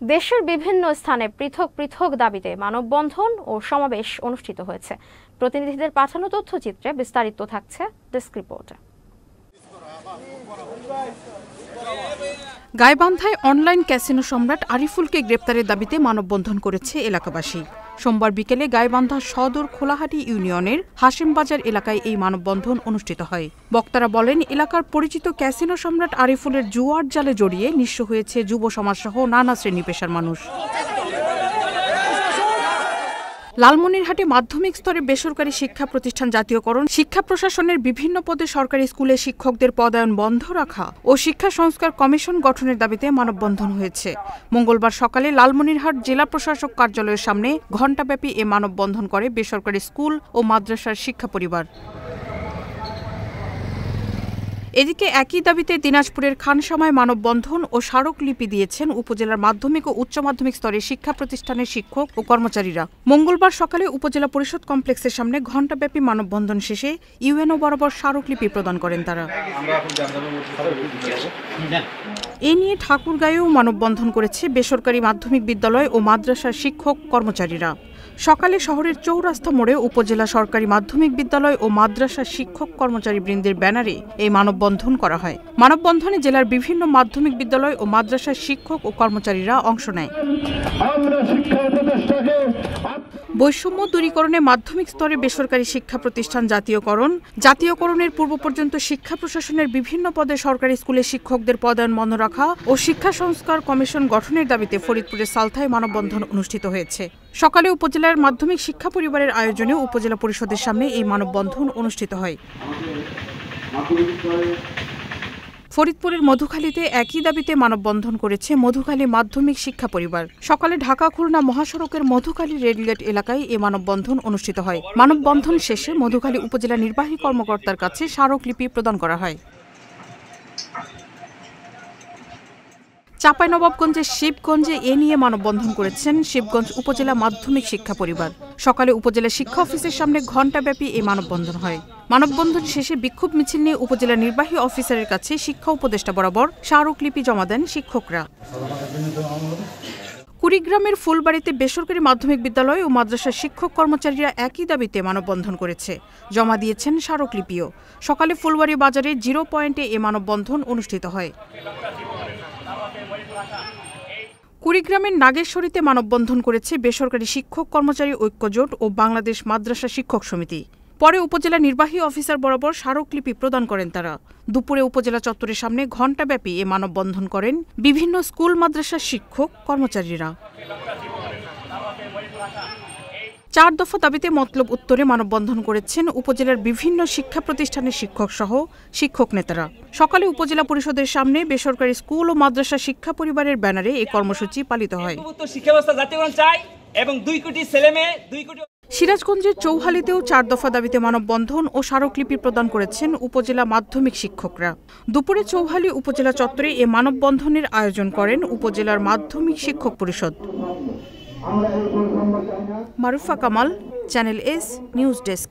দেশের বিভিন্ন স্থানে পৃথক পৃথক দাবিতে মানববন্ধন ও সমাবেশ অনুষ্ঠিত হয়েছে। প্রতিনিধিদের পাঠানো তথ্যচিত্রে বিস্তারিত থাকছে ডেস্ক রিপোর্টে। গাইবান্ধায় অনলাইন ক্যাসিনো সম্রাট আরিফুলকে গ্রেপ্তারের দাবিতে মানববন্ধন করেছে এলাকাবাসী। সোমবার বিকেলে গাইবান্ধা সদর খোলাহাটি ইউনিয়নের হাশিমবাজার এলাকায় এই মানববন্ধন অনুষ্ঠিত হয়। বক্তারা বলেন, এলাকার পরিচিত ক্যাসিনো সম্রাট আরিফুলের জুয়ার জালে জড়িয়ে নিঃস্ব হয়েছে যুব সমাজসহ নানা শ্রেণী পেশার মানুষ। লালমনিরহাটে মাধ্যমিক স্তরে বেসরকারি শিক্ষা প্রতিষ্ঠান জাতীয়করণ, শিক্ষা প্রশাসনের বিভিন্ন পদে সরকারি স্কুলে শিক্ষকদের পদায়ন বন্ধ রাখা ও শিক্ষা সংস্কার কমিশন গঠনের দাবিতে মানববন্ধন হয়েছে। মঙ্গলবার সকালে লালমনিরহাট জেলা প্রশাসক কার্যালয়ের সামনে ঘণ্টাব্যাপী এ মানববন্ধন করে বেসরকারি স্কুল ও মাদ্রাসার শিক্ষা পরিবার। এদিকে একই দাবিতে দিনাজপুরের খানসামায় মানববন্ধন ও স্মারকলিপি দিয়েছেন উপজেলার মাধ্যমিক ও উচ্চ মাধ্যমিক স্তরে শিক্ষা প্রতিষ্ঠানের শিক্ষক ও কর্মচারীরা। মঙ্গলবার সকালে উপজেলা পরিষদ কমপ্লেক্সের সামনে ঘণ্টাব্যাপী মানববন্ধন শেষে ইউএনও বরাবর স্মারকলিপি প্রদান করেন তারা। এ নিয়ে ঠাকুরগাঁয়েও মানববন্ধন করেছে বেসরকারি মাধ্যমিক বিদ্যালয় ও মাদ্রাসার শিক্ষক কর্মচারীরা। সকালে শহরের চৌরাস্তা মোড়ে উপজেলা সরকারি মাধ্যমিক বিদ্যালয় ও মাদ্রাসার শিক্ষক কর্মচারীবৃন্দের ব্যানারে এই মানববন্ধন করা হয়। মানববন্ধনে জেলার বিভিন্ন মাধ্যমিক বিদ্যালয় ও মাদ্রাসার শিক্ষক ও কর্মচারীরা অংশ নেয়। বৈষম্য দূরীকরণে মাধ্যমিক স্তরে বেসরকারি শিক্ষা প্রতিষ্ঠান জাতীয়করণের পূর্ব পর্যন্ত শিক্ষা প্রশাসনের বিভিন্ন পদে সরকারি স্কুলে শিক্ষকদের পদায়ন বন্ধ রাখা ও শিক্ষা সংস্কার কমিশন গঠনের দাবিতে ফরিদপুরের সালথায় মানববন্ধন অনুষ্ঠিত হয়েছে। সকালে উপজেলার মাধ্যমিক শিক্ষা পরিবারের আয়োজনে উপজেলা পরিষদের সামনে এই মানববন্ধন অনুষ্ঠিত হয়। ফরিদপুরের মধুখালীতে একই দাবিতে মানববন্ধন করেছে মধুখালী মাধ্যমিক শিক্ষা পরিবার। সকালে ঢাকা খুলনা মহাসড়কের মধুখালী রেলগেট এলাকায় এ মানববন্ধন অনুষ্ঠিত হয়। মানববন্ধন শেষে মধুখালী উপজেলা নির্বাহী কর্মকর্তার কাছে স্মারকলিপি প্রদান করা হয়। চাঁপাইনবাবগঞ্জের শিবগঞ্জে এ নিয়ে মানববন্ধন করেছেন শিবগঞ্জ উপজেলা মাধ্যমিক শিক্ষা পরিবার। সকালে উপজেলা শিক্ষা অফিসের সামনে ঘণ্টাব্যাপী এই মানববন্ধন হয়। মানববন্ধন শেষে বিক্ষোভ মিছিল নিয়ে উপজেলা নির্বাহী অফিসারের কাছে শিক্ষা উপদেষ্টা বরাবর স্মারকলিপি জমা দেন শিক্ষকরা। কুড়িগ্রামের ফুলবাড়িতে বেসরকারি মাধ্যমিক বিদ্যালয় ও মাদ্রাসার শিক্ষক কর্মচারীরা একই দাবিতে মানববন্ধন করেছে, জমা দিয়েছেন স্মারকলিপিও। সকালে ফুলবাড়ি বাজারে 0 পয়েন্টে এ মানববন্ধন অনুষ্ঠিত হয়। কুড়িগ্রামের নাগেশ্বরীতে মানববন্ধন করেছে বেসরকারি শিক্ষক কর্মচারী ঐক্যজোট ও বাংলাদেশ মাদ্রাসা শিক্ষক সমিতি। পরে উপজেলা নির্বাহী অফিসার বরাবর স্মারকলিপি প্রদান করেন তারা। দুপুরে উপজেলা চত্বরের সামনে ঘণ্টাব্যাপী এ মানববন্ধন করেন বিভিন্ন স্কুল মাদ্রাসার শিক্ষক কর্মচারীরা। 4 দফা দাবিতে মতলব উত্তরে মানববন্ধন করেছেন উপজেলার বিভিন্ন শিক্ষা প্রতিষ্ঠানের শিক্ষক সহ শিক্ষক নেতারা। সকালে উপজেলা পরিষদের সামনে বেসরকারি স্কুল ও মাদ্রাসা শিক্ষা পরিবারের ব্যানারে এই কর্মসূচি পালিত হয়। সিরাজগঞ্জের চৌহালিতেও 4 দফা দাবিতে মানববন্ধন ও স্মারকলিপি প্রদান করেছেন উপজেলা মাধ্যমিক শিক্ষকরা। দুপুরে চৌহালি উপজেলা চত্বরে এ মানববন্ধনের আয়োজন করেন উপজেলার মাধ্যমিক শিক্ষক পরিষদ। Marufa Kamal, channel S news desk.